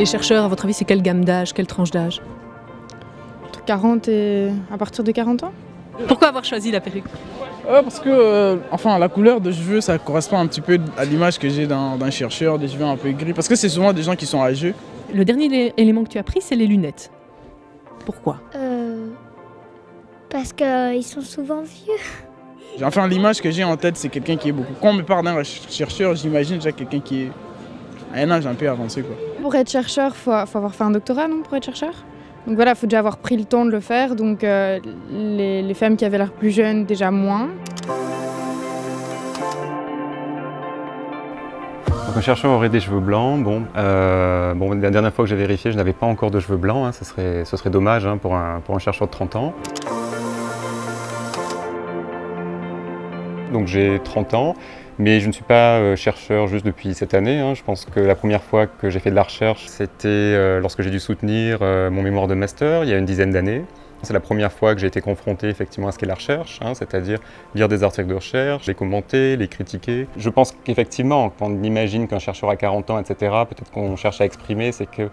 Les chercheurs, à votre avis, c'est quelle gamme d'âge, quelle tranche d'âge? Entre 40 et à partir de 40 ans. Pourquoi avoir choisi la perruque? Parce que enfin, la couleur de cheveux, ça correspond un petit peu à l'image que j'ai d'un chercheur, des cheveux un peu gris. Parce que c'est souvent des gens qui sont âgés. Le dernier élément que tu as pris, c'est les lunettes. Pourquoi? Parce qu'ils sont souvent vieux. Enfin, l'image que j'ai en tête, c'est quelqu'un qui est beaucoup. Quand on me parle d'un chercheur, j'imagine déjà quelqu'un qui est à un âge un peu avancé, quoi. Pour être chercheur, faut avoir fait un doctorat, non, pour être chercheur? Donc voilà, il faut déjà avoir pris le temps de le faire. Donc les femmes qui avaient l'air plus jeunes, déjà moins. Donc un chercheur aurait des cheveux blancs. Bon, la dernière fois que j'ai vérifié, je n'avais pas encore de cheveux blancs. Hein, ce serait dommage hein, pour un chercheur de 30 ans. Donc j'ai 30 ans, mais je ne suis pas chercheur juste depuis cette année. Hein. Je pense que la première fois que j'ai fait de la recherche, c'était lorsque j'ai dû soutenir mon mémoire de master, il y a une dizaine d'années. C'est la première fois que j'ai été confronté effectivement à ce qu'est la recherche, hein, c'est-à-dire lire des articles de recherche, les commenter, les critiquer. Je pense qu'effectivement, quand on imagine qu'un chercheur a 40 ans, etc., peut-être qu'on cherche à exprimer, c'est que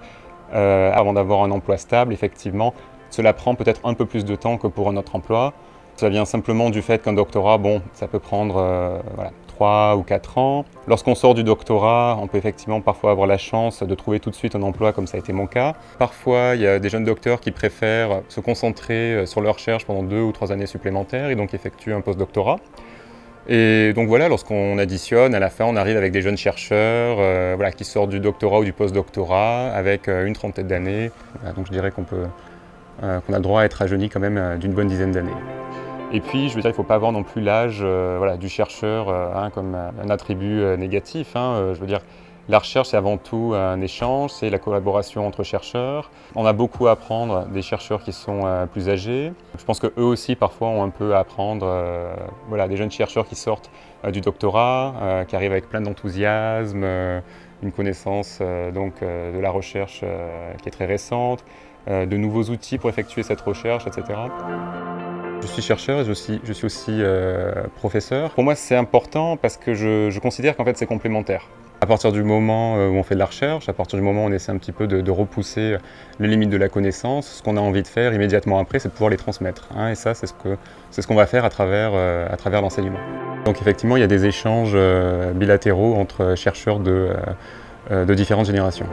avant d'avoir un emploi stable, effectivement, cela prend peut-être un peu plus de temps que pour un autre emploi. Ça vient simplement du fait qu'un doctorat, bon, ça peut prendre 3 ou 4 ans. Lorsqu'on sort du doctorat, on peut effectivement parfois avoir la chance de trouver tout de suite un emploi, comme ça a été mon cas. Parfois, il y a des jeunes docteurs qui préfèrent se concentrer sur leur recherche pendant 2 ou 3 années supplémentaires et donc effectuent un post-doctorat. Et donc voilà, lorsqu'on additionne, à la fin, on arrive avec des jeunes chercheurs qui sortent du doctorat ou du post-doctorat avec une trentaine d'années. Voilà, donc je dirais qu'on a le droit à être rajeuni quand même d'une bonne dizaine d'années. Et puis, je veux dire, il ne faut pas avoir non plus l'âge du chercheur comme un attribut négatif. Hein. Je veux dire, la recherche, c'est avant tout un échange, c'est la collaboration entre chercheurs. On a beaucoup à apprendre des chercheurs qui sont plus âgés. Je pense qu'eux aussi, parfois, ont un peu à apprendre des jeunes chercheurs qui sortent du doctorat, qui arrivent avec plein d'enthousiasme, une connaissance de la recherche qui est très récente, de nouveaux outils pour effectuer cette recherche, etc. Je suis chercheur et je suis aussi professeur. Pour moi, c'est important parce que je considère qu'en fait, c'est complémentaire. À partir du moment où on fait de la recherche, à partir du moment où on essaie un petit peu de repousser les limites de la connaissance, ce qu'on a envie de faire immédiatement après, c'est de pouvoir les transmettre. Hein, et ça, c'est ce qu'on va faire à travers l'enseignement. Donc effectivement, il y a des échanges bilatéraux entre chercheurs de différentes générations.